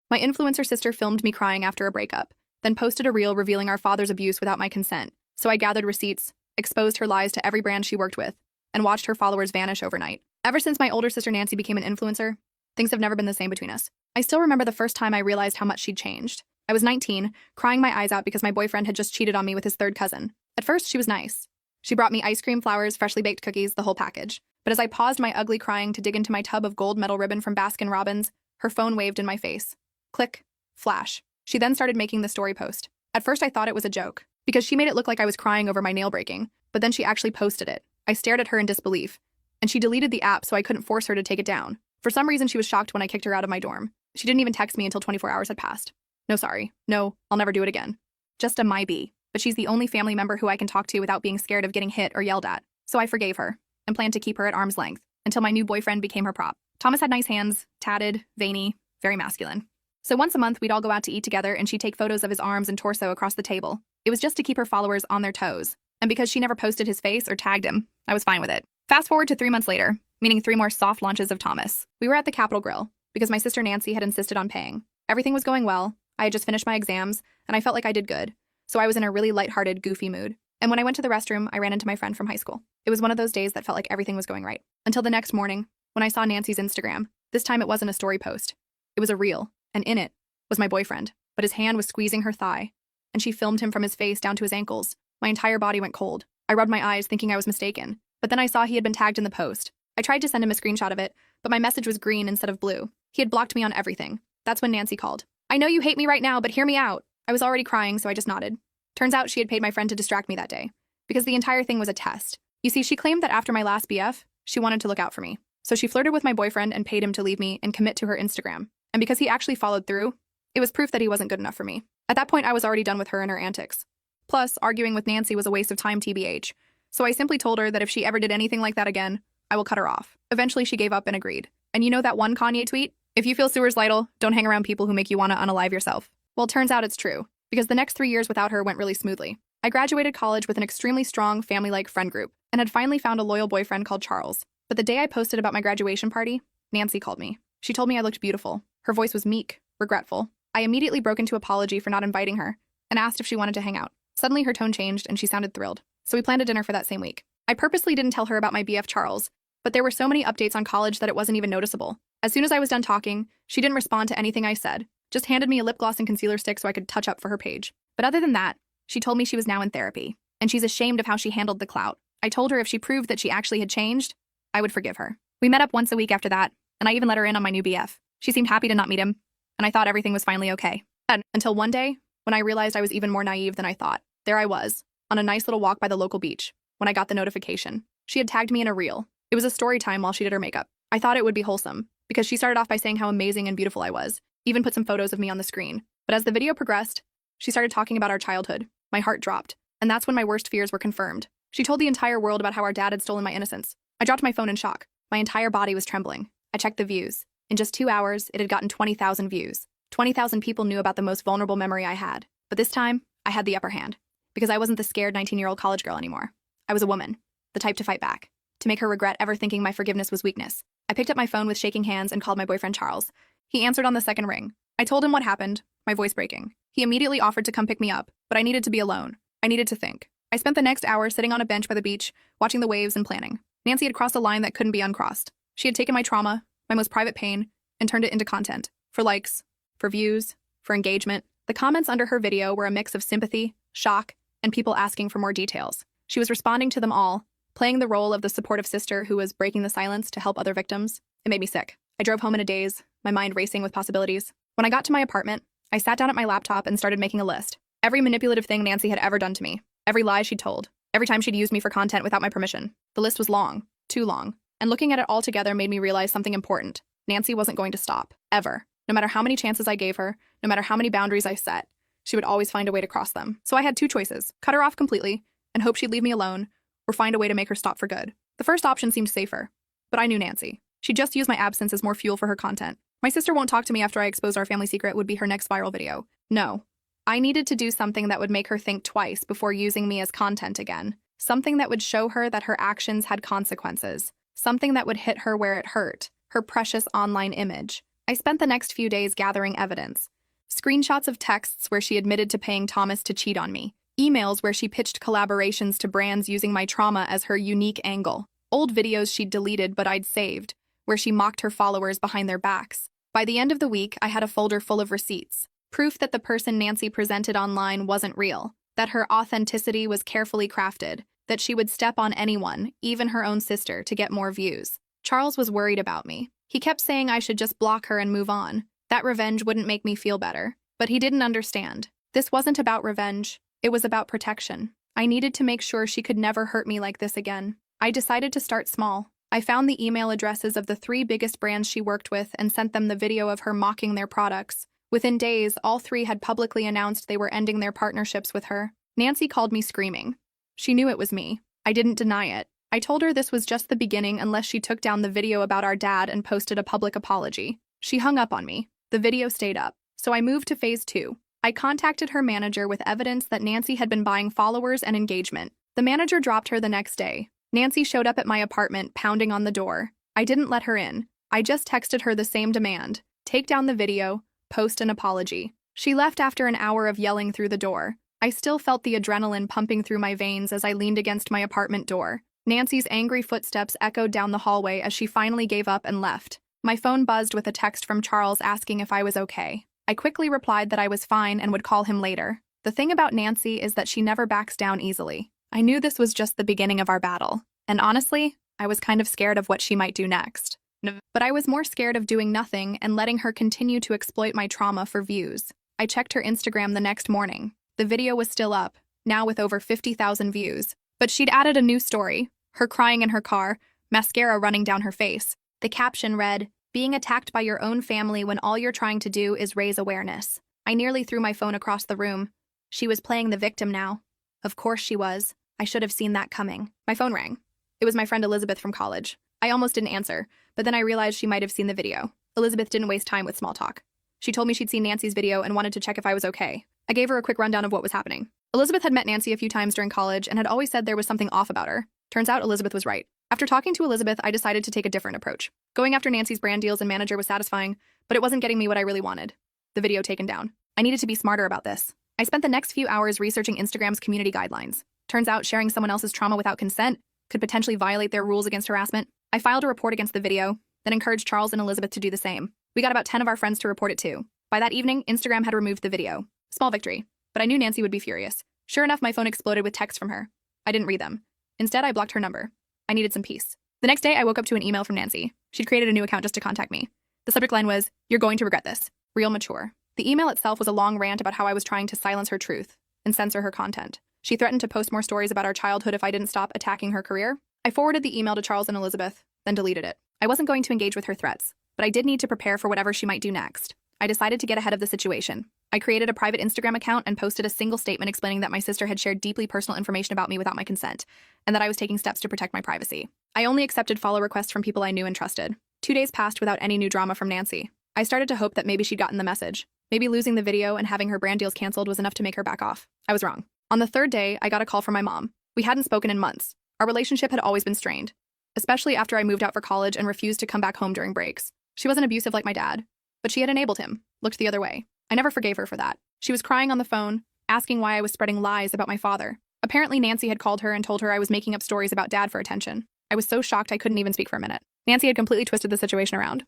My influencer sister filmed me crying after a breakup, then posted a reel revealing our father's abuse without my consent. So I gathered receipts, exposed her lies to every brand she worked with, and watched her followers vanish overnight. Ever since my older sister Nancy became an influencer, things have never been the same between us. I still remember the first time I realized how much she'd changed. I was 19, crying my eyes out because my boyfriend had just cheated on me with his third cousin. At first, she was nice. She brought me ice cream, flowers, freshly baked cookies, the whole package. But as I paused my ugly crying to dig into my tub of gold medal ribbon from Baskin-Robbins, her phone waved in my face. Click. Flash. She then started making the story post. At first, I thought it was a joke, because she made it look like I was crying over my nail breaking, but then she actually posted it. I stared at her in disbelief, and she deleted the app so I couldn't force her to take it down. For some reason, she was shocked when I kicked her out of my dorm. She didn't even text me until 24 hours had passed. No, sorry. No, I'll never do it again. Just a my-bee. But she's the only family member who I can talk to without being scared of getting hit or yelled at. So I forgave her, and planned to keep her at arm's length, until my new boyfriend became her prop. Thomas had nice hands, tatted, veiny, very masculine. So once a month, we'd all go out to eat together and she'd take photos of his arms and torso across the table. It was just to keep her followers on their toes. And because she never posted his face or tagged him, I was fine with it. Fast forward to 3 months later, meaning 3 more soft launches of Thomas. We were at the Capitol Grill, because my sister Nancy had insisted on paying. Everything was going well. I had just finished my exams, and I felt like I did good. So I was in a really lighthearted, goofy mood. And when I went to the restroom, I ran into my friend from high school. It was one of those days that felt like everything was going right. Until the next morning, when I saw Nancy's Instagram. This time it wasn't a story post. It was a reel, and in it was my boyfriend, but his hand was squeezing her thigh, and she filmed him from his face down to his ankles. My entire body went cold. I rubbed my eyes thinking I was mistaken, but then I saw he had been tagged in the post. I tried to send him a screenshot of it, but my message was green instead of blue. He had blocked me on everything. That's when Nancy called. I know you hate me right now, but hear me out. I was already crying, so I just nodded. Turns out she had paid my friend to distract me that day, because the entire thing was a test. You see, she claimed that after my last BF, she wanted to look out for me. So she flirted with my boyfriend and paid him to leave me and commit to her Instagram. And because he actually followed through, it was proof that he wasn't good enough for me. At that point, I was already done with her and her antics. Plus, arguing with Nancy was a waste of time TBH. So I simply told her that if she ever did anything like that again, I will cut her off. Eventually, she gave up and agreed. And you know that one Kanye tweet? If you feel Sewers Lytle, don't hang around people who make you want to unalive yourself. Well, turns out it's true, because the next 3 years without her went really smoothly. I graduated college with an extremely strong family-like friend group and had finally found a loyal boyfriend called Charles. But the day I posted about my graduation party, Nancy called me. She told me I looked beautiful. Her voice was meek, regretful. I immediately broke into apology for not inviting her and asked if she wanted to hang out. Suddenly, her tone changed and she sounded thrilled. So we planned a dinner for that same week. I purposely didn't tell her about my BF Charles, but there were so many updates on college that it wasn't even noticeable. As soon as I was done talking, she didn't respond to anything I said, just handed me a lip gloss and concealer stick so I could touch up for her page. But other than that, she told me she was now in therapy, and she's ashamed of how she handled the clout. I told her if she proved that she actually had changed, I would forgive her. We met up once a week after that, and I even let her in on my new BF. She seemed happy to not meet him, and I thought everything was finally okay. And until one day, when I realized I was even more naive than I thought. There I was, on a nice little walk by the local beach, when I got the notification. She had tagged me in a reel. It was a story time while she did her makeup. I thought it would be wholesome, because she started off by saying how amazing and beautiful I was, even put some photos of me on the screen. But as the video progressed, she started talking about our childhood. My heart dropped, and that's when my worst fears were confirmed. She told the entire world about how our dad had stolen my innocence. I dropped my phone in shock. My entire body was trembling. I checked the views. In just 2 hours, it had gotten 20,000 views. 20,000 people knew about the most vulnerable memory I had. But this time, I had the upper hand, because I wasn't the scared 19-year-old college girl anymore. I was a woman, the type to fight back, to make her regret ever thinking my forgiveness was weakness. I picked up my phone with shaking hands and called my boyfriend Charles. He answered on the second ring. I told him what happened, my voice breaking. He immediately offered to come pick me up, but I needed to be alone. I needed to think. I spent the next hour sitting on a bench by the beach, watching the waves and planning. Nancy had crossed a line that couldn't be uncrossed. She had taken my trauma, my most private pain, and turned it into content. For likes, for views, for engagement. The comments under her video were a mix of sympathy, shock, and people asking for more details. She was responding to them all, playing the role of the supportive sister who was breaking the silence to help other victims. It made me sick. I drove home in a daze, my mind racing with possibilities. When I got to my apartment, I sat down at my laptop and started making a list. Every manipulative thing Nancy had ever done to me. Every lie she'd told. Every time she'd used me for content without my permission. The list was long. Too long. And looking at it all together made me realize something important. Nancy wasn't going to stop. Ever. No matter how many chances I gave her, no matter how many boundaries I set, she would always find a way to cross them. So I had two choices. Cut her off completely and hope she'd leave me alone, or find a way to make her stop for good. The first option seemed safer, but I knew Nancy. She'd just use my absence as more fuel for her content. My sister won't talk to me after I exposed our family secret would be her next viral video. No. I needed to do something that would make her think twice before using me as content again. Something that would show her that her actions had consequences. Something that would hit her where it hurt. Her precious online image. I spent the next few days gathering evidence. Screenshots of texts where she admitted to paying Thomas to cheat on me. Emails where she pitched collaborations to brands using my trauma as her unique angle. Old videos she'd deleted but I'd saved, where she mocked her followers behind their backs. By the end of the week, I had a folder full of receipts. Proof that the person Nancy presented online wasn't real. That her authenticity was carefully crafted. That she would step on anyone, even her own sister, to get more views. Charles was worried about me. He kept saying I should just block her and move on. That revenge wouldn't make me feel better. But he didn't understand. This wasn't about revenge. It was about protection. I needed to make sure she could never hurt me like this again. I decided to start small. I found the email addresses of the 3 biggest brands she worked with and sent them the video of her mocking their products. Within days, all 3 had publicly announced they were ending their partnerships with her. Nancy called me screaming. She knew it was me. I didn't deny it. I told her this was just the beginning unless she took down the video about our dad and posted a public apology. She hung up on me. The video stayed up. So I moved to phase 2. I contacted her manager with evidence that Nancy had been buying followers and engagement. The manager dropped her the next day. Nancy showed up at my apartment, pounding on the door. I didn't let her in. I just texted her the same demand. Take down the video, post an apology. She left after an hour of yelling through the door. I still felt the adrenaline pumping through my veins as I leaned against my apartment door. Nancy's angry footsteps echoed down the hallway as she finally gave up and left. My phone buzzed with a text from Charles asking if I was okay. I quickly replied that I was fine and would call him later. The thing about Nancy is that she never backs down easily. I knew this was just the beginning of our battle. And honestly, I was kind of scared of what she might do next. But I was more scared of doing nothing and letting her continue to exploit my trauma for views. I checked her Instagram the next morning. The video was still up, now with over 50,000 views. But she'd added a new story, her crying in her car, mascara running down her face. The caption read, "Being attacked by your own family when all you're trying to do is raise awareness." I nearly threw my phone across the room. She was playing the victim now. Of course she was. I should have seen that coming. My phone rang. It was my friend Elizabeth from college. I almost didn't answer, but then I realized she might have seen the video. Elizabeth didn't waste time with small talk. She told me she'd seen Nancy's video and wanted to check if I was okay. I gave her a quick rundown of what was happening. Elizabeth had met Nancy a few times during college and had always said there was something off about her. Turns out Elizabeth was right. After talking to Elizabeth, I decided to take a different approach. Going after Nancy's brand deals and manager was satisfying, but it wasn't getting me what I really wanted. The video taken down. I needed to be smarter about this. I spent the next few hours researching Instagram's community guidelines. Turns out sharing someone else's trauma without consent could potentially violate their rules against harassment. I filed a report against the video, then encouraged Charles and Elizabeth to do the same. We got about 10 of our friends to report it too. By that evening, Instagram had removed the video. Small victory, but I knew Nancy would be furious. Sure enough, my phone exploded with texts from her. I didn't read them. Instead, I blocked her number. I needed some peace. The next day, I woke up to an email from Nancy. She'd created a new account just to contact me. The subject line was, "You're going to regret this. Real mature." The email itself was a long rant about how I was trying to silence her truth and censor her content. She threatened to post more stories about our childhood if I didn't stop attacking her career. I forwarded the email to Charles and Elizabeth, then deleted it. I wasn't going to engage with her threats, but I did need to prepare for whatever she might do next. I decided to get ahead of the situation. I created a private Instagram account and posted a single statement explaining that my sister had shared deeply personal information about me without my consent, and that I was taking steps to protect my privacy. I only accepted follow requests from people I knew and trusted. 2 days passed without any new drama from Nancy. I started to hope that maybe she'd gotten the message. Maybe losing the video and having her brand deals canceled was enough to make her back off. I was wrong. On the 3rd day, I got a call from my mom. We hadn't spoken in months. Our relationship had always been strained, especially after I moved out for college and refused to come back home during breaks. She wasn't abusive like my dad, but she had enabled him, looked the other way. I never forgave her for that. She was crying on the phone, asking why I was spreading lies about my father. Apparently, Nancy had called her and told her I was making up stories about dad for attention. I was so shocked I couldn't even speak for a minute. Nancy had completely twisted the situation around.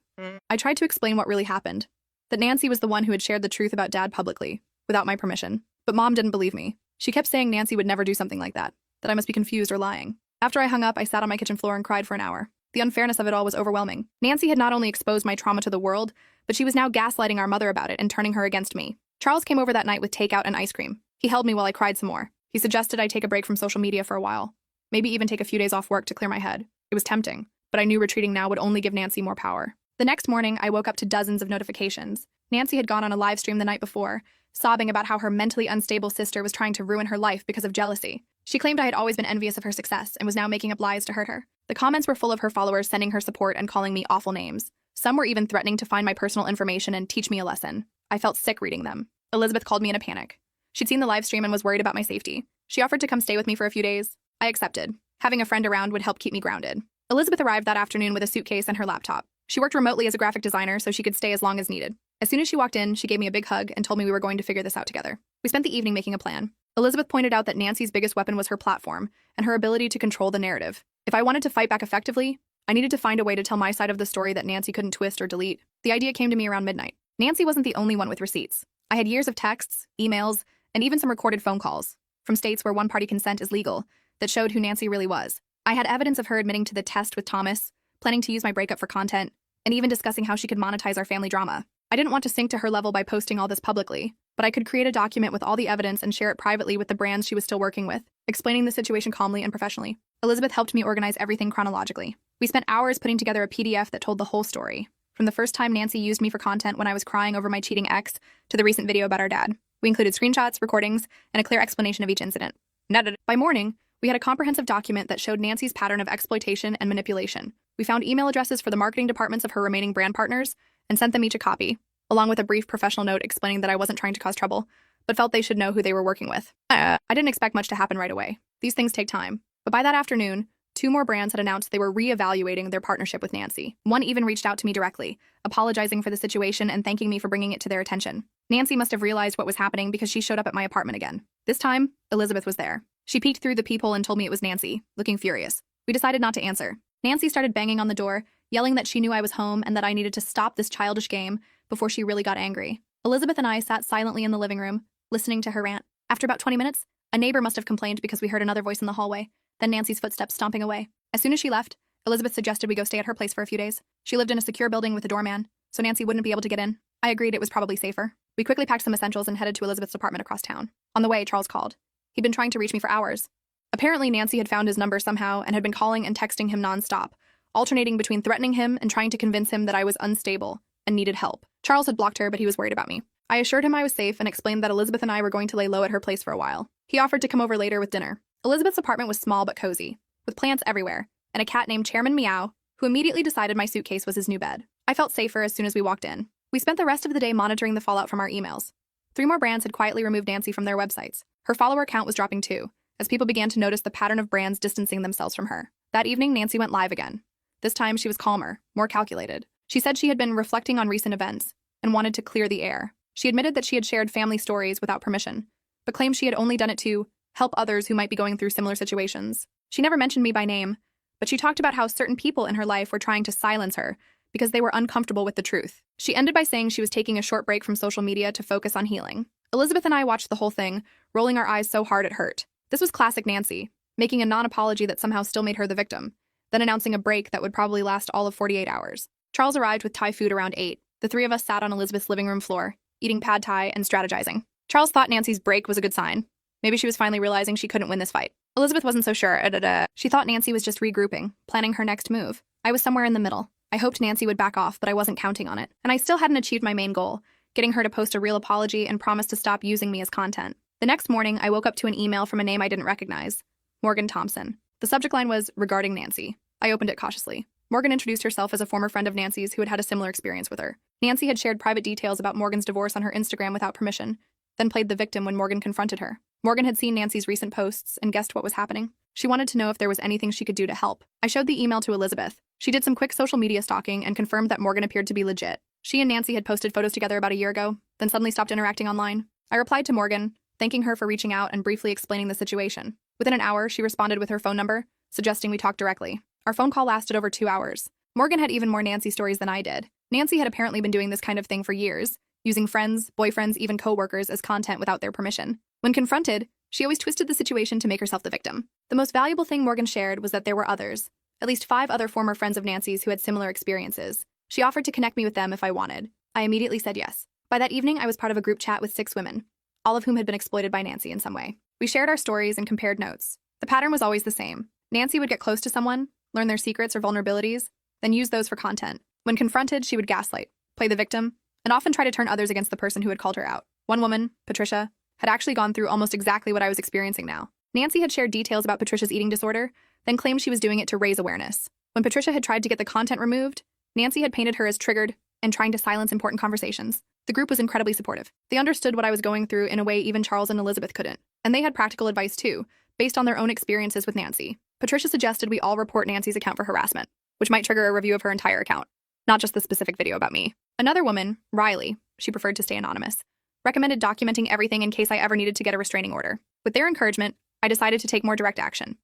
I tried to explain what really happened, that Nancy was the one who had shared the truth about dad publicly, without my permission. But Mom didn't believe me. She kept saying Nancy would never do something like that I must be confused or lying. After I hung up, I sat on my kitchen floor and cried for an hour. The unfairness of it all was overwhelming. Nancy had not only exposed my trauma to the world, but she was now gaslighting our mother about it and turning her against me. Charles came over that night with takeout and ice cream. He held me while I cried some more. He suggested I take a break from social media for a while, maybe even take a few days off work to clear my head. It was tempting, but I knew retreating now would only give Nancy more power. The next morning, I woke up to dozens of notifications. Nancy had gone on a live stream the night before, sobbing about how her mentally unstable sister was trying to ruin her life because of jealousy. She claimed I had always been envious of her success and was now making up lies to hurt her. The comments were full of her followers sending her support and calling me awful names. Some were even threatening to find my personal information and teach me a lesson. I felt sick reading them. Elizabeth called me in a panic. She'd seen the live stream and was worried about my safety. She offered to come stay with me for a few days. I accepted. Having a friend around would help keep me grounded. Elizabeth arrived that afternoon with a suitcase and her laptop. She worked remotely as a graphic designer so she could stay as long as needed. As soon as she walked in, she gave me a big hug and told me we were going to figure this out together. We spent the evening making a plan. Elizabeth pointed out that Nancy's biggest weapon was her platform and her ability to control the narrative. If I wanted to fight back effectively, I needed to find a way to tell my side of the story that Nancy couldn't twist or delete. The idea came to me around midnight. Nancy wasn't the only one with receipts. I had years of texts, emails, and even some recorded phone calls from states where one-party consent is legal that showed who Nancy really was. I had evidence of her admitting to the test with Thomas, planning to use my breakup for content, and even discussing how she could monetize our family drama. I didn't want to sink to her level by posting all this publicly, but I could create a document with all the evidence and share it privately with the brands she was still working with, explaining the situation calmly and professionally. Elizabeth helped me organize everything chronologically. We spent hours putting together a PDF that told the whole story, from the first time Nancy used me for content when I was crying over my cheating ex to the recent video about our dad. We included screenshots, recordings, and a clear explanation of each incident. By morning, we had a comprehensive document that showed Nancy's pattern of exploitation and manipulation. We found email addresses for the marketing departments of her remaining brand partners and sent them each a copy, along with a brief professional note explaining that I wasn't trying to cause trouble, but felt they should know who they were working with. I didn't expect much to happen right away. These things take time. But by that afternoon, 2 more brands had announced they were re-evaluating their partnership with Nancy. One even reached out to me directly, apologizing for the situation and thanking me for bringing it to their attention. Nancy must have realized what was happening because she showed up at my apartment again. This time, Elizabeth was there. She peeked through the peephole and told me it was Nancy, looking furious. We decided not to answer. Nancy started banging on the door, yelling that she knew I was home and that I needed to stop this childish game before she really got angry. Elizabeth and I sat silently in the living room, listening to her rant. After about 20 minutes, a neighbor must have complained because we heard another voice in the hallway, then Nancy's footsteps stomping away. As soon as she left, Elizabeth suggested we go stay at her place for a few days. She lived in a secure building with a doorman, so Nancy wouldn't be able to get in. I agreed it was probably safer. We quickly packed some essentials and headed to Elizabeth's apartment across town. On the way, Charles called. He'd been trying to reach me for hours. Apparently, Nancy had found his number somehow and had been calling and texting him nonstop, alternating between threatening him and trying to convince him that I was unstable and needed help. Charles had blocked her, but he was worried about me. I assured him I was safe and explained that Elizabeth and I were going to lay low at her place for a while. He offered to come over later with dinner. Elizabeth's apartment was small but cozy, with plants everywhere, and a cat named Chairman Meow, who immediately decided my suitcase was his new bed. I felt safer as soon as we walked in. We spent the rest of the day monitoring the fallout from our emails. 3 more brands had quietly removed Nancy from their websites. Her follower count was dropping too, as people began to notice the pattern of brands distancing themselves from her. That evening, Nancy went live again. This time, she was calmer, more calculated. She said she had been reflecting on recent events and wanted to clear the air. She admitted that she had shared family stories without permission, but claimed she had only done it to help others who might be going through similar situations. She never mentioned me by name, but she talked about how certain people in her life were trying to silence her because they were uncomfortable with the truth. She ended by saying she was taking a short break from social media to focus on healing. Elizabeth and I watched the whole thing, rolling our eyes so hard it hurt. This was classic Nancy, making a non-apology that somehow still made her the victim, then announcing a break that would probably last all of 48 hours. Charles arrived with Thai food around 8. The 3 of us sat on Elizabeth's living room floor, eating pad Thai and strategizing. Charles thought Nancy's break was a good sign. Maybe she was finally realizing she couldn't win this fight. Elizabeth wasn't so sure. She thought Nancy was just regrouping, planning her next move. I was somewhere in the middle. I hoped Nancy would back off, but I wasn't counting on it. And I still hadn't achieved my main goal, getting her to post a real apology and promise to stop using me as content. The next morning, I woke up to an email from a name I didn't recognize, Morgan Thompson. The subject line was, "Regarding Nancy." I opened it cautiously. Morgan introduced herself as a former friend of Nancy's who had had a similar experience with her. Nancy had shared private details about Morgan's divorce on her Instagram without permission, then played the victim when Morgan confronted her. Morgan had seen Nancy's recent posts and guessed what was happening. She wanted to know if there was anything she could do to help. I showed the email to Elizabeth. She did some quick social media stalking and confirmed that Morgan appeared to be legit. She and Nancy had posted photos together about a year ago, then suddenly stopped interacting online. I replied to Morgan, thanking her for reaching out and briefly explaining the situation. Within an hour, she responded with her phone number, suggesting we talk directly. Our phone call lasted over 2 hours. Morgan had even more Nancy stories than I did. Nancy had apparently been doing this kind of thing for years, using friends, boyfriends, even co-workers as content without their permission. When confronted, she always twisted the situation to make herself the victim. The most valuable thing Morgan shared was that there were others, at least 5 other former friends of Nancy's who had similar experiences. She offered to connect me with them if I wanted. I immediately said yes. By that evening, I was part of a group chat with 6 women, all of whom had been exploited by Nancy in some way. We shared our stories and compared notes. The pattern was always the same. Nancy would get close to someone, learn their secrets or vulnerabilities, then use those for content. When confronted, she would gaslight, play the victim, and often try to turn others against the person who had called her out. One woman, Patricia, had actually gone through almost exactly what I was experiencing now. Nancy had shared details about Patricia's eating disorder, then claimed she was doing it to raise awareness. When Patricia had tried to get the content removed, Nancy had painted her as triggered and trying to silence important conversations. The group was incredibly supportive. They understood what I was going through in a way even Charles and Elizabeth couldn't. And they had practical advice too, based on their own experiences with Nancy. Patricia suggested we all report Nancy's account for harassment, which might trigger a review of her entire account. not just the specific video about me. Another woman, Riley, she preferred to stay anonymous, recommended documenting everything in case I ever needed to get a restraining order. With their encouragement, I decided to take more direct action.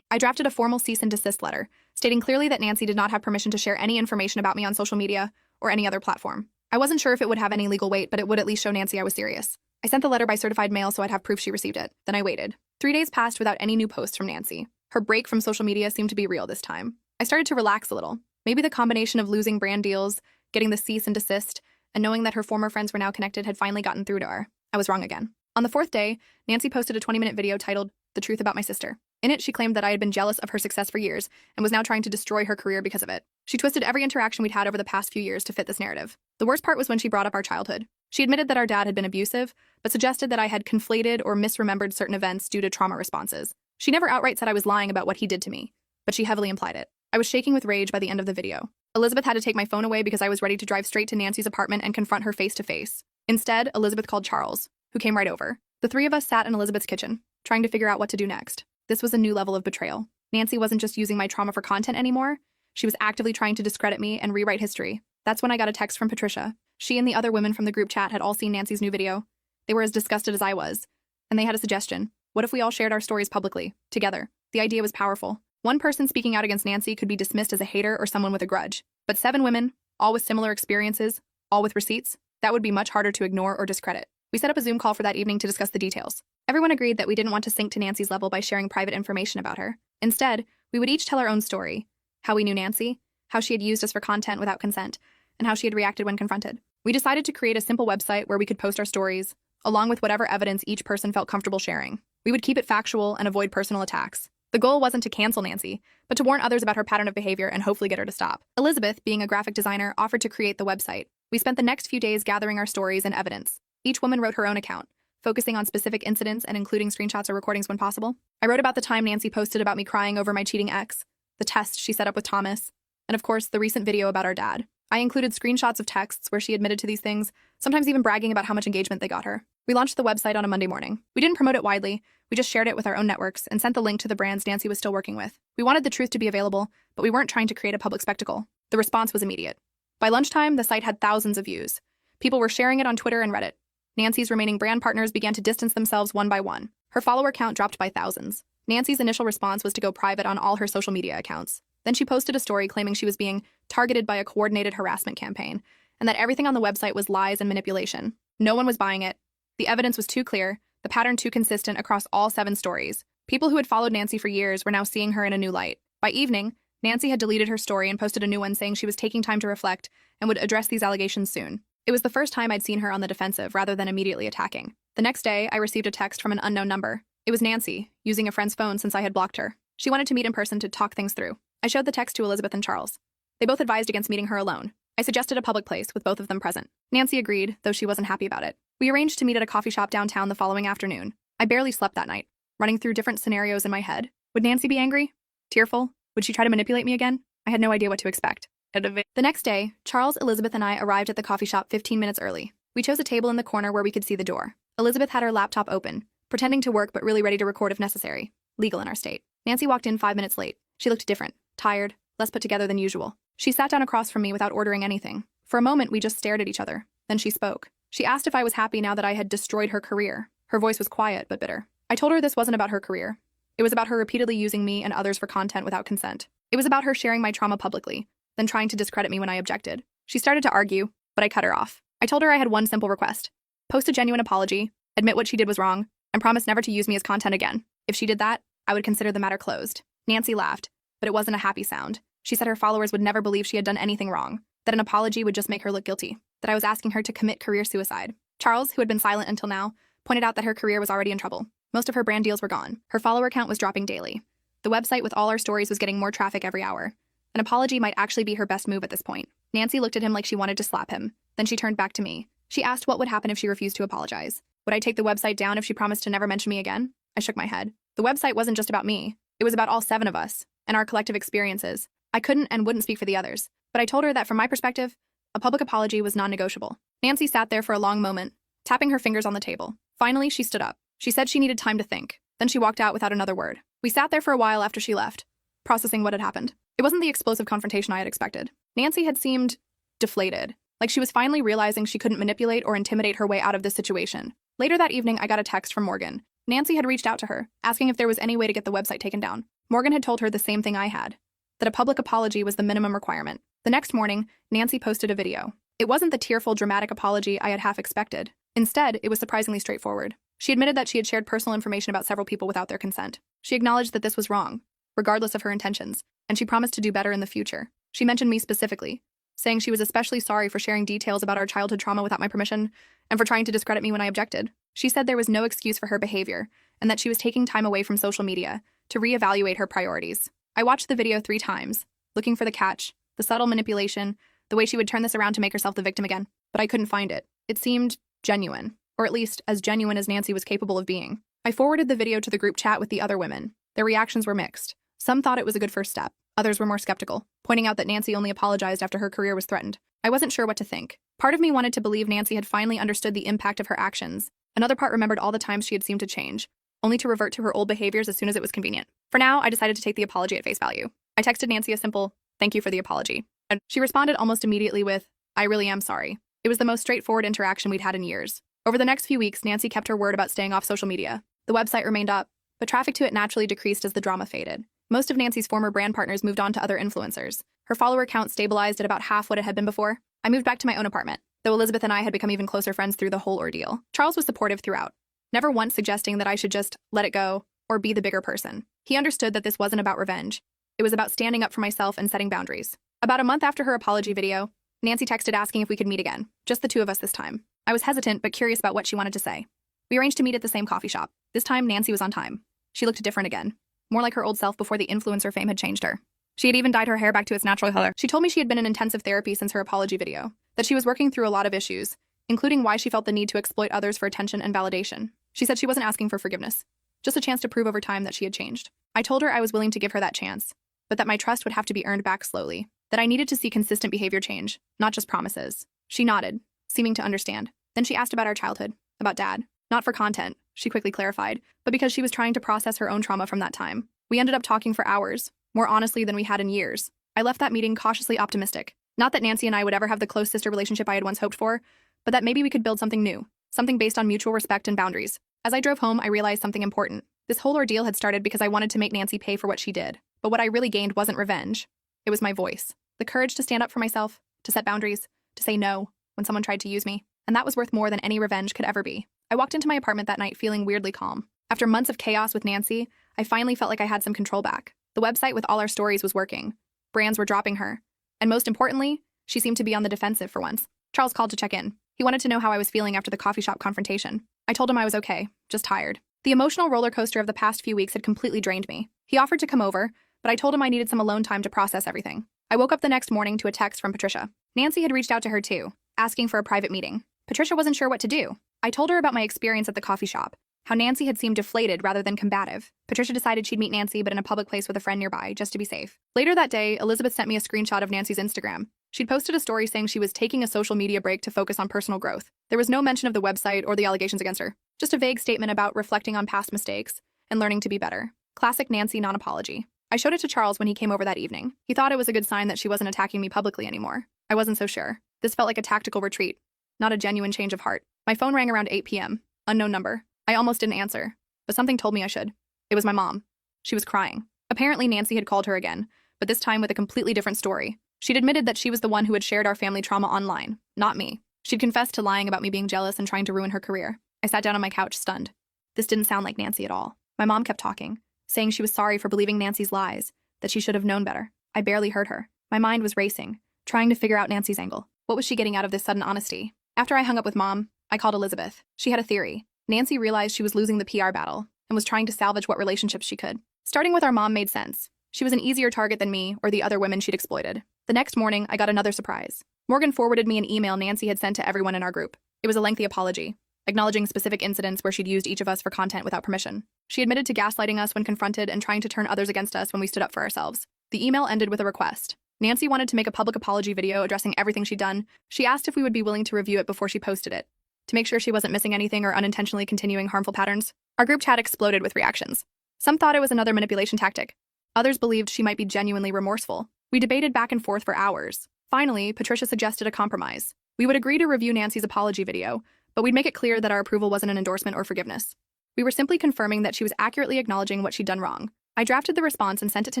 I drafted a formal cease and desist letter, stating clearly that Nancy did not have permission to share any information about me on social media or any other platform. I wasn't sure if it would have any legal weight, but it would at least show Nancy I was serious. I sent the letter by certified mail so I'd have proof she received it. Then I waited. 3 days passed without any new posts from Nancy. Her break from social media seemed to be real this time. I started to relax a little. Maybe the combination of losing brand deals, getting the cease and desist, and knowing that her former friends were now connected had finally gotten through to her. I was wrong again. On the 4th day, Nancy posted a 20-minute video titled, "The Truth About My Sister." In it, she claimed that I had been jealous of her success for years and was now trying to destroy her career because of it. She twisted every interaction we'd had over the past few years to fit this narrative. The worst part was when she brought up our childhood. She admitted that our dad had been abusive, but suggested that I had conflated or misremembered certain events due to trauma responses. She never outright said I was lying about what he did to me, but she heavily implied it. I was shaking with rage by the end of the video. Elizabeth had to take my phone away because I was ready to drive straight to Nancy's apartment and confront her face to face. Instead, Elizabeth called Charles, who came right over. The three of us sat in Elizabeth's kitchen, trying to figure out what to do next. This was a new level of betrayal. Nancy wasn't just using my trauma for content anymore. She was actively trying to discredit me and rewrite history. That's when I got a text from Patricia. She and the other women from the group chat had all seen Nancy's new video. They were as disgusted as I was. And they had a suggestion. What if we all shared our stories publicly, together? The idea was powerful. One person speaking out against Nancy could be dismissed as a hater or someone with a grudge. But 7 women, all with similar experiences, all with receipts, that would be much harder to ignore or discredit. We set up a Zoom call for that evening to discuss the details. Everyone agreed that we didn't want to sink to Nancy's level by sharing private information about her. Instead, we would each tell our own story. How we knew Nancy, how she had used us for content without consent, and how she had reacted when confronted. We decided to create a simple website where we could post our stories, along with whatever evidence each person felt comfortable sharing. We would keep it factual and avoid personal attacks. The goal wasn't to cancel Nancy, but to warn others about her pattern of behavior and hopefully get her to stop. Elizabeth, being a graphic designer, offered to create the website. We spent the next few days gathering our stories and evidence. Each woman wrote her own account, focusing on specific incidents and including screenshots or recordings when possible. I wrote about the time Nancy posted about me crying over my cheating ex, the test she set up with Thomas, and of course, the recent video about our dad. I included screenshots of texts where she admitted to these things, sometimes even bragging about how much engagement they got her. We launched the website on a Monday morning. We didn't promote it widely, we just shared it with our own networks and sent the link to the brands Nancy was still working with. We wanted the truth to be available, but we weren't trying to create a public spectacle. The response was immediate. By lunchtime, the site had thousands of views. People were sharing it on Twitter and Reddit. Nancy's remaining brand partners began to distance themselves one by one. Her follower count dropped by thousands. Nancy's initial response was to go private on all her social media accounts. Then she posted a story claiming she was being targeted by a coordinated harassment campaign, and that everything on the website was lies and manipulation. No one was buying it. The evidence was too clear, the pattern too consistent across all 7 stories. People who had followed Nancy for years were now seeing her in a new light. By evening, Nancy had deleted her story and posted a new one saying she was taking time to reflect and would address these allegations soon. It was the first time I'd seen her on the defensive rather than immediately attacking. The next day, I received a text from an unknown number. It was Nancy, using a friend's phone since I had blocked her. She wanted to meet in person to talk things through. I showed the text to Elizabeth and Charles. They both advised against meeting her alone. I suggested a public place with both of them present. Nancy agreed, though she wasn't happy about it. We arranged to meet at a coffee shop downtown the following afternoon. I barely slept that night, running through different scenarios in my head. Would Nancy be angry? Tearful? Would she try to manipulate me again? I had no idea what to expect. The next day, Charles, Elizabeth, and I arrived at the coffee shop 15 minutes early. We chose a table in the corner where we could see the door. Elizabeth had her laptop open, pretending to work but really ready to record if necessary. Legal in our state. Nancy walked in 5 minutes late. She looked different, tired, less put together than usual. She sat down across from me without ordering anything. For a moment, we just stared at each other. Then she spoke. She asked if I was happy now that I had destroyed her career. Her voice was quiet but bitter. I told her this wasn't about her career. It was about her repeatedly using me and others for content without consent. It was about her sharing my trauma publicly, then trying to discredit me when I objected. She started to argue, but I cut her off. I told her I had one simple request. Post a genuine apology, admit what she did was wrong, and promise never to use me as content again. If she did that, I would consider the matter closed. Nancy laughed, but it wasn't a happy sound. She said her followers would never believe she had done anything wrong, that an apology would just make her look guilty, that I was asking her to commit career suicide. Charles, who had been silent until now, pointed out that her career was already in trouble. Most of her brand deals were gone. Her follower count was dropping daily. The website with all our stories was getting more traffic every hour. An apology might actually be her best move at this point. Nancy looked at him like she wanted to slap him. Then she turned back to me. She asked what would happen if she refused to apologize. Would I take the website down if she promised to never mention me again? I shook my head. The website wasn't just about me. It was about all 7 of us, and our collective experiences. I couldn't and wouldn't speak for the others, but I told her that from my perspective, a public apology was non-negotiable. Nancy sat there for a long moment, tapping her fingers on the table. Finally, she stood up. She said she needed time to think. Then she walked out without another word. We sat there for a while after she left, processing what had happened. It wasn't the explosive confrontation I had expected. Nancy had seemed deflated, like she was finally realizing she couldn't manipulate or intimidate her way out of this situation. Later that evening, I got a text from Morgan. Nancy had reached out to her, asking if there was any way to get the website taken down. Morgan had told her the same thing I had, that a public apology was the minimum requirement. The next morning, Nancy posted a video. It wasn't the tearful, dramatic apology I had half expected. Instead, it was surprisingly straightforward. She admitted that she had shared personal information about several people without their consent. She acknowledged that this was wrong, regardless of her intentions, and she promised to do better in the future. She mentioned me specifically, saying she was especially sorry for sharing details about our childhood trauma without my permission and for trying to discredit me when I objected. She said there was no excuse for her behavior and that she was taking time away from social media to reevaluate her priorities. I watched the video 3 times, looking for the catch, the subtle manipulation, the way she would turn this around to make herself the victim again, but I couldn't find it. It seemed genuine, or at least as genuine as Nancy was capable of being. I forwarded the video to the group chat with the other women. Their reactions were mixed. Some thought it was a good first step. Others were more skeptical, pointing out that Nancy only apologized after her career was threatened. I wasn't sure what to think. Part of me wanted to believe Nancy had finally understood the impact of her actions. Another part remembered all the times she had seemed to change, only to revert to her old behaviors as soon as it was convenient. For now, I decided to take the apology at face value. I texted Nancy a simple, "Thank you for the apology." And she responded almost immediately with, "I really am sorry." It was the most straightforward interaction we'd had in years. Over the next few weeks, Nancy kept her word about staying off social media. The website remained up, but traffic to it naturally decreased as the drama faded. Most of Nancy's former brand partners moved on to other influencers. Her follower count stabilized at about half what it had been before. I moved back to my own apartment, though Elizabeth and I had become even closer friends through the whole ordeal. Charles was supportive throughout, never once suggesting that I should just let it go or be the bigger person. He understood that this wasn't about revenge. It was about standing up for myself and setting boundaries. About a month after her apology video, Nancy texted asking if we could meet again, just the 2 of us this time. I was hesitant but curious about what she wanted to say. We arranged to meet at the same coffee shop. This time, Nancy was on time. She looked different again, more like her old self before the influencer fame had changed her. She had even dyed her hair back to its natural color. She told me she had been in intensive therapy since her apology video, that she was working through a lot of issues, including why she felt the need to exploit others for attention and validation. She said she wasn't asking for forgiveness, just a chance to prove over time that she had changed. I told her I was willing to give her that chance, but that my trust would have to be earned back slowly, that I needed to see consistent behavior change, not just promises. She nodded, seeming to understand. Then she asked about our childhood, about Dad. Not for content, she quickly clarified, but because she was trying to process her own trauma from that time. We ended up talking for hours, more honestly than we had in years. I left that meeting cautiously optimistic. Not that Nancy and I would ever have the close sister relationship I had once hoped for, but that maybe we could build something new, something based on mutual respect and boundaries. As I drove home, I realized something important. This whole ordeal had started because I wanted to make Nancy pay for what she did. But what I really gained wasn't revenge. It was my voice. The courage to stand up for myself, to set boundaries, to say no when someone tried to use me. And that was worth more than any revenge could ever be. I walked into my apartment that night feeling weirdly calm. After months of chaos with Nancy, I finally felt like I had some control back. The website with all our stories was working. Brands were dropping her. And most importantly, she seemed to be on the defensive for once. Charles called to check in. He wanted to know how I was feeling after the coffee shop confrontation. I told him I was okay, just tired. The emotional roller coaster of the past few weeks had completely drained me. He offered to come over, but I told him I needed some alone time to process everything. I woke up the next morning to a text from Patricia. Nancy had reached out to her too, asking for a private meeting. Patricia wasn't sure what to do. I told her about my experience at the coffee shop, how Nancy had seemed deflated rather than combative. Patricia decided she'd meet Nancy, but in a public place with a friend nearby, just to be safe. Later that day, Elizabeth sent me a screenshot of Nancy's Instagram. She'd posted a story saying she was taking a social media break to focus on personal growth. There was no mention of the website or the allegations against her, just a vague statement about reflecting on past mistakes and learning to be better. Classic Nancy non-apology. I showed it to Charles when he came over that evening. He thought it was a good sign that she wasn't attacking me publicly anymore. I wasn't so sure. This felt like a tactical retreat, not a genuine change of heart. My phone rang around 8 p.m. Unknown number. I almost didn't answer, but something told me I should. It was my mom. She was crying. Apparently Nancy had called her again, but this time with a completely different story. She'd admitted that she was the one who had shared our family trauma online, not me. She'd confessed to lying about me being jealous and trying to ruin her career. I sat down on my couch, stunned. This didn't sound like Nancy at all. My mom kept talking, saying she was sorry for believing Nancy's lies, that she should have known better. I barely heard her. My mind was racing, trying to figure out Nancy's angle. What was she getting out of this sudden honesty? After I hung up with Mom, I called Elizabeth. She had a theory. Nancy realized she was losing the PR battle and was trying to salvage what relationships she could. Starting with our mom made sense. She was an easier target than me or the other women she'd exploited. The next morning, I got another surprise. Morgan forwarded me an email Nancy had sent to everyone in our group. It was a lengthy apology, acknowledging specific incidents where she'd used each of us for content without permission. She admitted to gaslighting us when confronted and trying to turn others against us when we stood up for ourselves. The email ended with a request. Nancy wanted to make a public apology video addressing everything she'd done. She asked if we would be willing to review it before she posted it, to make sure she wasn't missing anything or unintentionally continuing harmful patterns. Our group chat exploded with reactions. Some thought it was another manipulation tactic. Others believed she might be genuinely remorseful. We debated back and forth for hours. Finally, Patricia suggested a compromise. We would agree to review Nancy's apology video, but we'd make it clear that our approval wasn't an endorsement or forgiveness. We were simply confirming that she was accurately acknowledging what she'd done wrong. I drafted the response and sent it to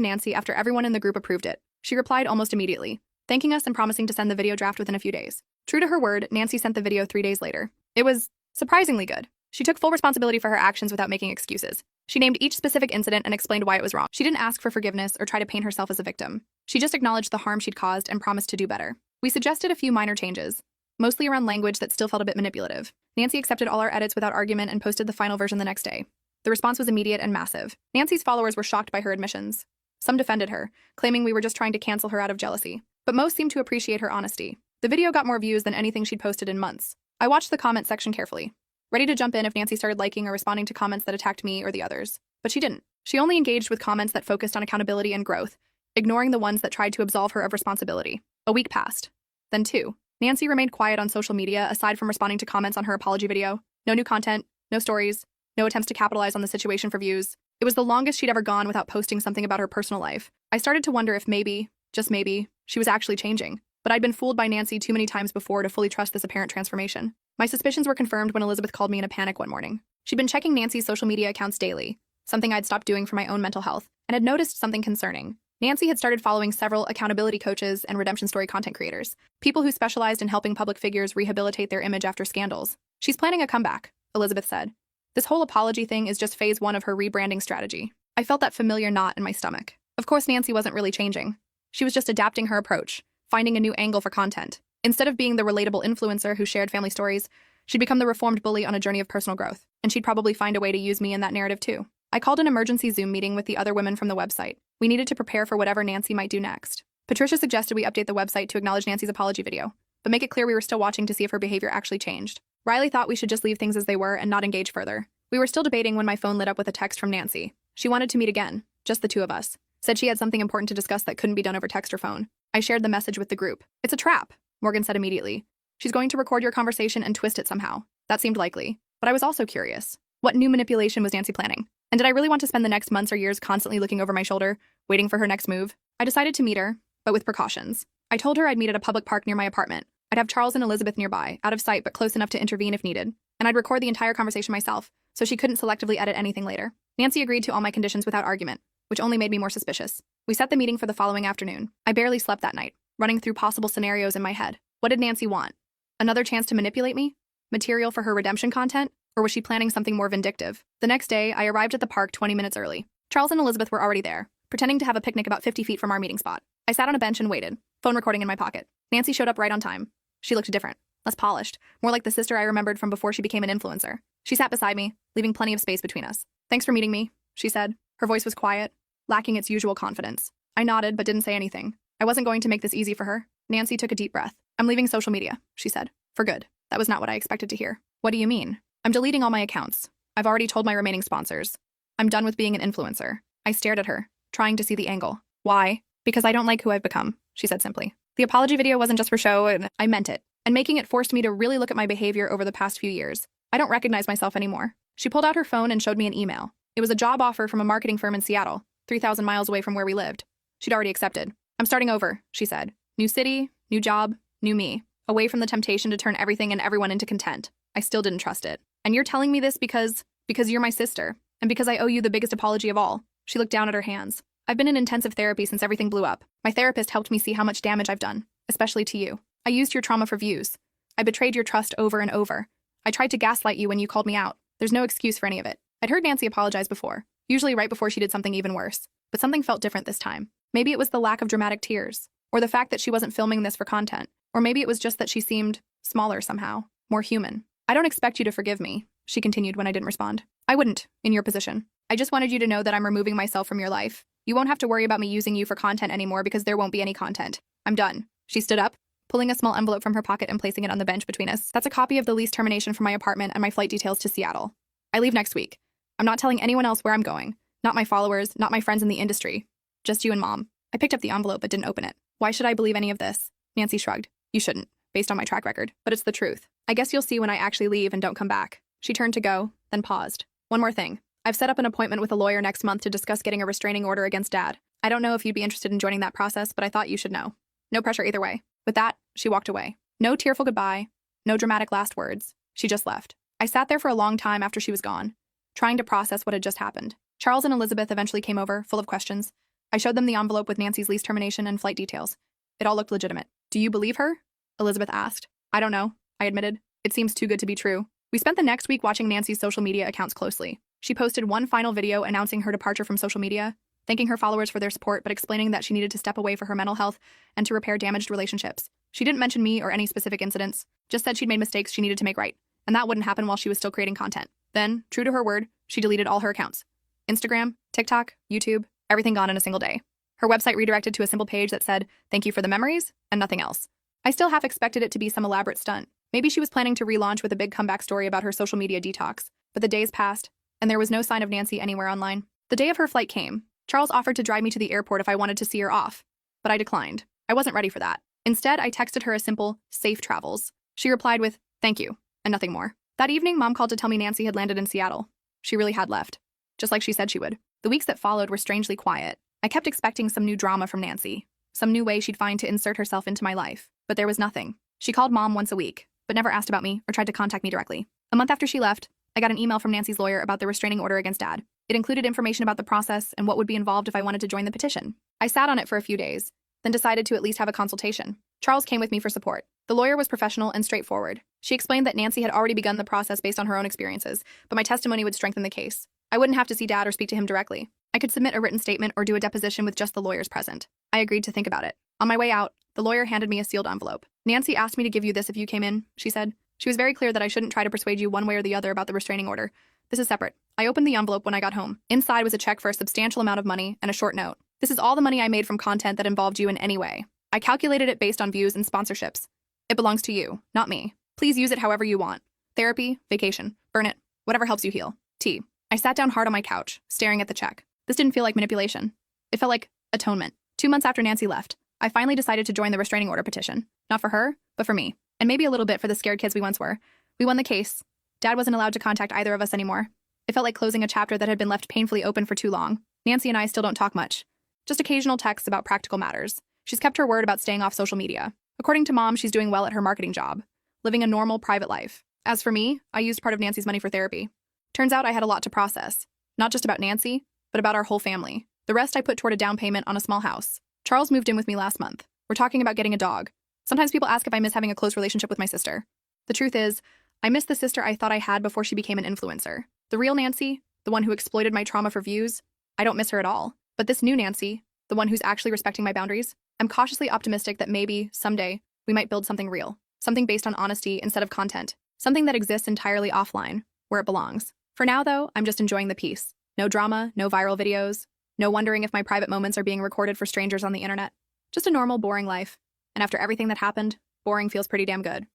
Nancy after everyone in the group approved it. She replied almost immediately, thanking us and promising to send the video draft within a few days. True to her word, Nancy sent the video 3 days later. It was surprisingly good. She took full responsibility for her actions without making excuses. She named each specific incident and explained why it was wrong. She didn't ask for forgiveness or try to paint herself as a victim. She just acknowledged the harm she'd caused and promised to do better. We suggested a few minor changes, mostly around language that still felt a bit manipulative. Nancy accepted all our edits without argument and posted the final version the next day. The response was immediate and massive. Nancy's followers were shocked by her admissions. Some defended her, claiming we were just trying to cancel her out of jealousy. But most seemed to appreciate her honesty. The video got more views than anything she'd posted in months. I watched the comment section carefully, ready to jump in if Nancy started liking or responding to comments that attacked me or the others. But she didn't. She only engaged with comments that focused on accountability and growth, ignoring the ones that tried to absolve her of responsibility. A week passed. Then 2. Nancy remained quiet on social media aside from responding to comments on her apology video. No new content, no stories, no attempts to capitalize on the situation for views. It was the longest she'd ever gone without posting something about her personal life. I started to wonder if maybe, just maybe, she was actually changing. But I'd been fooled by Nancy too many times before to fully trust this apparent transformation. My suspicions were confirmed when Elizabeth called me in a panic one morning. She'd been checking Nancy's social media accounts daily, something I'd stopped doing for my own mental health, and had noticed something concerning. Nancy had started following several accountability coaches and redemption story content creators, people who specialized in helping public figures rehabilitate their image after scandals. She's planning a comeback, Elizabeth said. This whole apology thing is just phase 1 of her rebranding strategy. I felt that familiar knot in my stomach. Of course, Nancy wasn't really changing. She was just adapting her approach, finding a new angle for content. Instead of being the relatable influencer who shared family stories, she'd become the reformed bully on a journey of personal growth. And she'd probably find a way to use me in that narrative too. I called an emergency Zoom meeting with the other women from the website. We needed to prepare for whatever Nancy might do next. Patricia suggested we update the website to acknowledge Nancy's apology video, but make it clear we were still watching to see if her behavior actually changed. Riley thought we should just leave things as they were and not engage further. We were still debating when my phone lit up with a text from Nancy. She wanted to meet again, just the two of us. Said she had something important to discuss that couldn't be done over text or phone. I shared the message with the group. It's a trap, Morgan said immediately. She's going to record your conversation and twist it somehow. That seemed likely. But I was also curious. What new manipulation was Nancy planning? And did I really want to spend the next months or years constantly looking over my shoulder, waiting for her next move? I decided to meet her, but with precautions. I told her I'd meet at a public park near my apartment. I'd have Charles and Elizabeth nearby, out of sight but close enough to intervene if needed. And I'd record the entire conversation myself, so she couldn't selectively edit anything later. Nancy agreed to all my conditions without argument, which only made me more suspicious. We set the meeting for the following afternoon. I barely slept that night, running through possible scenarios in my head. What did Nancy want? Another chance to manipulate me? Material for her redemption content? Or was she planning something more vindictive? The next day, I arrived at the park 20 minutes early. Charles and Elizabeth were already there, pretending to have a picnic about 50 feet from our meeting spot. I sat on a bench and waited, phone recording in my pocket. Nancy showed up right on time. She looked different, less polished, more like the sister I remembered from before she became an influencer. She sat beside me, leaving plenty of space between us. Thanks for meeting me, she said. Her voice was quiet, lacking its usual confidence. I nodded but didn't say anything. I wasn't going to make this easy for her. Nancy took a deep breath. I'm leaving social media, she said. For good. That was not what I expected to hear. What do you mean? I'm deleting all my accounts. I've already told my remaining sponsors. I'm done with being an influencer. I stared at her, trying to see the angle. Why? Because I don't like who I've become, she said simply. The apology video wasn't just for show, and I meant it. And making it forced me to really look at my behavior over the past few years. I don't recognize myself anymore. She pulled out her phone and showed me an email. It was a job offer from a marketing firm in Seattle, 3,000 miles away from where we lived. She'd already accepted. I'm starting over, she said. New city, new job, new me. Away from the temptation to turn everything and everyone into content. I still didn't trust it. And you're telling me this because you're my sister, and because I owe you the biggest apology of all. She looked down at her hands. I've been in intensive therapy since everything blew up. My therapist helped me see how much damage I've done, especially to you. I used your trauma for views. I betrayed your trust over and over. I tried to gaslight you when you called me out. There's no excuse for any of it. I'd heard Nancy apologize before, usually right before she did something even worse. But something felt different this time. Maybe it was the lack of dramatic tears, or the fact that she wasn't filming this for content, or maybe it was just that she seemed smaller somehow, more human. I don't expect you to forgive me, she continued when I didn't respond. I wouldn't, in your position. I just wanted you to know that I'm removing myself from your life. You won't have to worry about me using you for content anymore because there won't be any content. I'm done. She stood up, pulling a small envelope from her pocket and placing it on the bench between us. That's a copy of the lease termination for my apartment and my flight details to Seattle. I leave next week. I'm not telling anyone else where I'm going. Not my followers, not my friends in the industry. Just you and Mom. I picked up the envelope but didn't open it. Why should I believe any of this? Nancy shrugged. You shouldn't, based on my track record. But it's the truth. I guess you'll see when I actually leave and don't come back. She turned to go, then paused. One more thing. I've set up an appointment with a lawyer next month to discuss getting a restraining order against Dad. I don't know if you'd be interested in joining that process, but I thought you should know. No pressure either way. With that, she walked away. No tearful goodbye, no dramatic last words. She just left. I sat there for a long time after she was gone, trying to process what had just happened. Charles and Elizabeth eventually came over, full of questions. I showed them the envelope with Nancy's lease termination and flight details. It all looked legitimate. Do you believe her? Elizabeth asked. I don't know, I admitted. It seems too good to be true. We spent the next week watching Nancy's social media accounts closely. She posted one final video announcing her departure from social media, thanking her followers for their support, but explaining that she needed to step away for her mental health and to repair damaged relationships. She didn't mention me or any specific incidents, just said she'd made mistakes she needed to make right, and that wouldn't happen while she was still creating content. Then, true to her word, she deleted all her accounts. Instagram, TikTok, YouTube, everything gone in a single day. Her website redirected to a simple page that said, "Thank you for the memories," and nothing else. I still half expected it to be some elaborate stunt. Maybe she was planning to relaunch with a big comeback story about her social media detox, but the days passed, and there was no sign of Nancy anywhere online. The day of her flight came. Charles offered to drive me to the airport if I wanted to see her off, but I declined. I wasn't ready for that. Instead, I texted her a simple, "Safe travels." She replied with, "Thank you," and nothing more. That evening, Mom called to tell me Nancy had landed in Seattle. She really had left, just like she said she would. The weeks that followed were strangely quiet. I kept expecting some new drama from Nancy, some new way she'd find to insert herself into my life, but there was nothing. She called Mom once a week, but never asked about me or tried to contact me directly. A month after she left, I got an email from Nancy's lawyer about the restraining order against Dad. It included information about the process and what would be involved if I wanted to join the petition. I sat on it for a few days, then decided to at least have a consultation. Charles came with me for support. The lawyer was professional and straightforward. She explained that Nancy had already begun the process based on her own experiences, but my testimony would strengthen the case. I wouldn't have to see Dad or speak to him directly. I could submit a written statement or do a deposition with just the lawyers present. I agreed to think about it. On my way out, the lawyer handed me a sealed envelope. "Nancy asked me to give you this if you came in," she said. She was very clear that I shouldn't try to persuade you one way or the other about the restraining order. This is separate. I opened the envelope when I got home. Inside was a check for a substantial amount of money and a short note. "This is all the money I made from content that involved you in any way. I calculated it based on views and sponsorships. It belongs to you, not me. Please use it however you want. Therapy, vacation, burn it, whatever helps you heal. T." I sat down hard on my couch, staring at the check. This didn't feel like manipulation. It felt like atonement. 2 months after Nancy left, I finally decided to join the restraining order petition. Not for her, but for me. And maybe a little bit for the scared kids we once were. We won the case. Dad wasn't allowed to contact either of us anymore. It felt like closing a chapter that had been left painfully open for too long. Nancy and I still don't talk much. Just occasional texts about practical matters. She's kept her word about staying off social media. According to Mom, she's doing well at her marketing job, living a normal private life. As for me, I used part of Nancy's money for therapy. Turns out I had a lot to process. Not just about Nancy, but about our whole family. The rest I put toward a down payment on a small house. Charles moved in with me last month. We're talking about getting a dog. Sometimes people ask if I miss having a close relationship with my sister. The truth is, I miss the sister I thought I had before she became an influencer. The real Nancy, the one who exploited my trauma for views, I don't miss her at all. But this new Nancy, the one who's actually respecting my boundaries, I'm cautiously optimistic that maybe, someday, we might build something real. Something based on honesty instead of content. Something that exists entirely offline, where it belongs. For now, though, I'm just enjoying the peace. No drama, no viral videos, no wondering if my private moments are being recorded for strangers on the internet. Just a normal, boring life. And after everything that happened, boring feels pretty damn good.